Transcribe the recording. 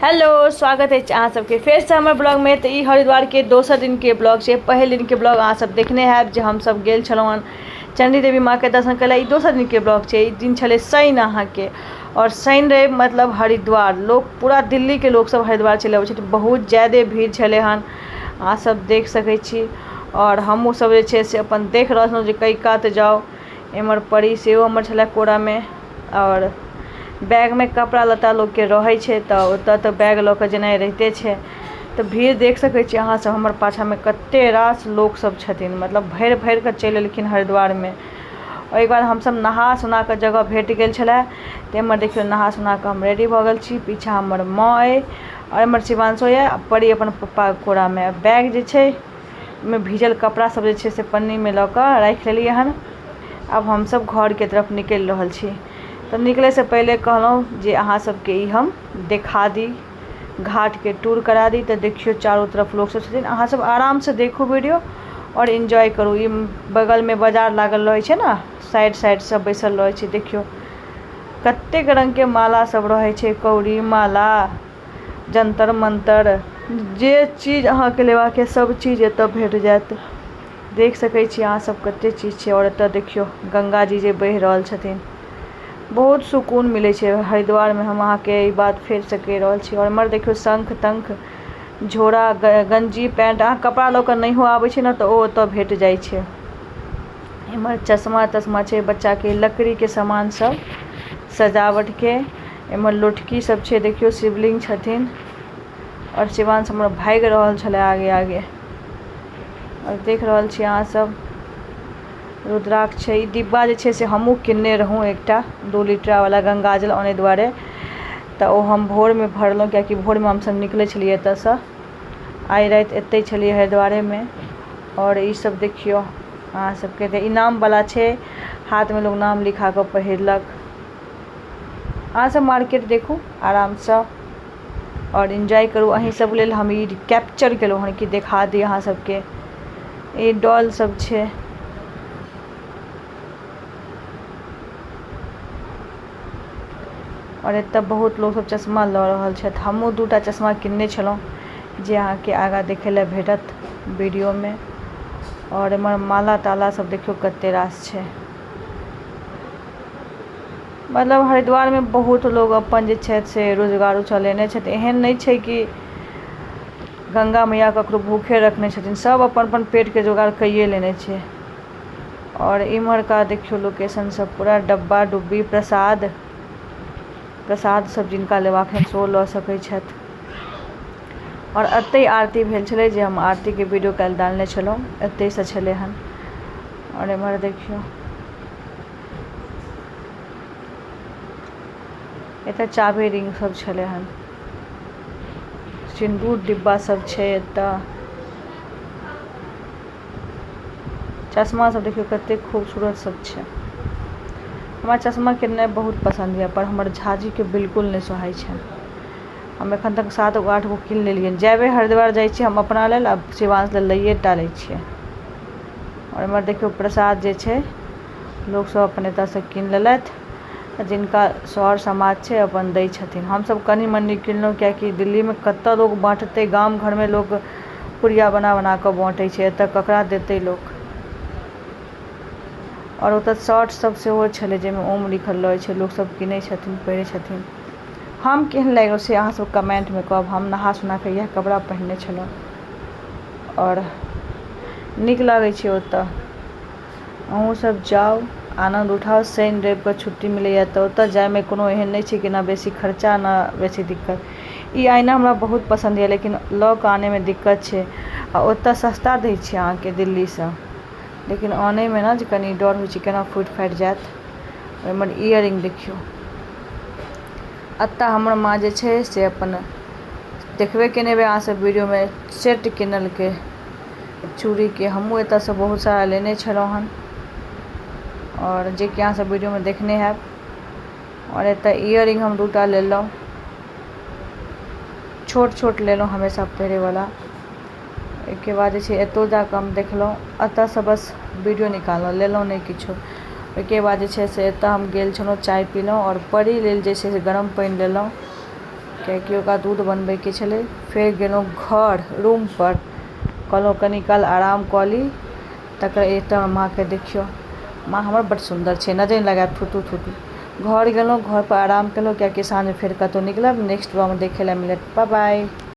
Hello, स्वागत है अहाँ सबके फेर से हमर ब्लॉग में। तो हरिद्वार के दोसर दिन के ब्लॉग छै। पहल दिन के ब्लॉग अहाँ सब देखने हैब जे हम सब गेल छलहुँ हन चंडी देवी माँ के दर्शन करै। दोसर दिन के ब्लॉग छै। दिन छलै शनि अहाँ के, और शनि रहे मतलब हरिद्वार। लोग पूरा दिल्ली के लोग सब हरिद्वार चलि अबै छै। बहुत ज़्यादा भीड़ छलै हन, अहाँ सब देख सकै छी। और हमहूँ सब जे छै से अपन देख रहल छलहुँ जे कई कात जाओ। एम्हर परी सेहो हमर छलै कोरा में, और बैग में कपड़ा लत्ता लोग के रहे छे तो ओतऽ तो बैग लऽ के जेनाइ रहिते छे। तो भीड़ देख सकै छी अहाँ सब। हमर पाछा में कते रास लोग सब छथिन, मतलब भरि भरि के चलि एलखिन हरिद्वार में। और एक बार हम सब नहा सुना के जगह भेट गेल छलै। तो एम्हर देखियो नहा सुना के हम रेडी भऽ गेल छी। पीछा हमर माँ अइ और एम्हर शिवांशो अइ, परी अपन पप्पा के कोरा में। बैग जे छै में भीजल कपड़ा सब जे छै से पन्नी में लऽ के राखि लेलिए हन। अब हम सब घर के तरफ निकलि रहल छी। तो निकले से पहले कहलूँ जे अहाँ सबके ई हम देखा दी, घाट के टूर करा दी। तो देखियो चारों तरफ लोग सब छथिन। अहाँ सब आराम से देखू वीडियो और एंजॉय करू। ई बगल में बाजार लागल रहे छे ना, साइड साइड सब बैसल रहे छे। देखियो कतेक रंग के माला सब रहे छे, कौड़ी माला, जंतर मंतर, जे चीज अहाँ के लेवा के सब चीज एतऽ भेट जायत। देख सकै छी अहाँ सब कते चीज छे। और एतऽ देखियो गंगा जी जे बहि रहल छथिन। बहुत सुकून मिले छे हरिद्वार में, हम अहाँ के ई बात फेर से कहि रहल छी। और एम्हर देखियो शंख तंख, झोरा, गंजी पैंट, अहाँ कपड़ा लऽ के नहियो आबै छै ना तो ओ ओतऽ भेट जाइ छे। एम्हर चश्मा तश्मा छे बच्चा के, लकड़ी के सामान सब सजावट के। एम्हर लोटकी सब छे, देखियो शिवलिंग छथिन। और शिवांश हमर भागि रहल छले आगे आगे। और देख रहल छी अहाँ सब रुद्राक्ष छै। ई डिब्बा जे छै से हमहूँ किनने रहूँ एकटा 2 लीटर वाला गंगाजल आने दुआरे। तो ओ हम भोर में भरलहुँ, कियाकि भोर में हम सब निकले छलिए एतऽ से। आइ रात एतै छलिए हरिद्वारे में। और ई सब देखियो अहाँ सबके तऽ इनाम वाला छे, हाथ में लोग नाम लिखा के पहिरलक। अहाँ सब मार्केट देखू आराम से और एंजॉय करू। अहीं सब लेल हम ई कैप्चर केलहुँ हन कि देखा दी अहाँ सबके। ई डॉल सब छे। और एतऽ बहुत लोग सब चश्मा लऽ रहल छथि। हमहूँ 2टा चश्मा किनने छलहुँ जे अहाँ के आगाँ देखे ले भेटत वीडियो में। और एम्हर माला ताला सब देखियो कते रास छे। मतलब हरिद्वार में बहुत लोग अपन जे छथि से रोजगार चलेने छथि। एहन नहीं छे कि गंगा मैया ककरो भूखे रखने छथिन, सब अपन अपन पेट के जोगाड़ कइये लेने छे। और इम्हर का देखियो लोकेशन सब पूरा डब्बा डुब्बी, प्रसाद प्रसाद सब जिनका लेबाक है सेहो लऽ सकै छथि। और एतै आरती भेल छलै जे हम आरती के वीडियो काल्हि डालने छलहुँ, एतै से छलै हन। और एम्हर देखियो एतऽ चाभी रिंग सब छलै हन, सिंदूर डिब्बा सब छे। एतऽ चश्मा सब देखियो कते खूबसूरत सब छे। हमरा चश्मा किननाइ बहुत पसंद है, पर हमर झाजी के बिल्कुल नहीं सोहाय छे। हम एखन तक 7 गो 8 गो किन लेलिए। जेबे हरिद्वार जाइ छी हम अपना लेल, अब शिवांश लेल लइए टा लै छिए। और एम्हर देखियो प्रसाद जे छे लोग सब अपन एतऽ से किन लेलथि। जिनका सर समाज छे अपन दै छथिन। हम सब कनी मनी किनलहुँ, कियाकि दिल्ली में कत्ते लोग बाँटतै। गाम घर में लोग पुड़िया बना बना के बाँटै छे, एतऽ ककरा देतै लोग। और ओतऽ शर्ट सब सेहो छलै जाहिमे ओम लिखल रहै छे। लोग सब किनै छथिन, पहिरै छथिन। हम केहन लागि से अहाँ सब कमेंट में कहब। हम नहा सुना के यह कपड़ा पहिरने छलहुँ और नीक लागै छे ओतऽ। अहूँ सब जाओ, आनंद उठाओ। शनि रवि के छुट्टी मिलैए तऽ ओतऽ जाय में कोनो एहन नहीं छे कि ना बेसी खर्चा ना बेसी दिक्कत। ई आईना हमरा बहुत पसंद है, लेकिन लऽ के आने में दिक्कत छे। आ ओतऽ सस्ता दै छे अहाँ के दिल्ली से, लेकिन आने में ना जे कनी डर होइ छे केना फूट फाट जायत। एम्हर इयरिंग देखियो। एतऽ हमर माँ जे छे से अपन देखबे केने बे अहाँ सब वीडियो में सेट किनल के चूड़ी के। हमहूँ एतऽ से बहुत सारा लेने छलहुँ हन, और जे कि अहाँ सब वीडियो में देखने हैब। और एतऽ इयरिंग हम 2टा लेलहुँ, छोट छोट लेलहुँ हमेशा पहिरे वाला। एक के बाद एतो जाके हम देखलहुँ, एतऽ से बस वीडियो निकाललहुँ, लेलहुँ नहीं किछो। ओहिके बाद से एतऽ हम गेल छलहुँ, चाय पीलहुँ। और परी लेल जे छे से गरम पानी लेलहुँ, कियाकि ओकरा दूध बनबै के छलै। फेर गेलहुँ घर रूम पर, कहलहुँ कनी काल आराम कऽ ली। तकर एकटा माँके देखियौ, माँ हमर बड्ड सुन्दर छै, नजरि लगायब थुतू थुतू। घर गेलहुँ, घर पर आराम केलहुँ कियाकि साँझ फेर कतहु निकलब। नेक्स्ट ब्लॉगमे देखै लए मिलत। बाय बाय।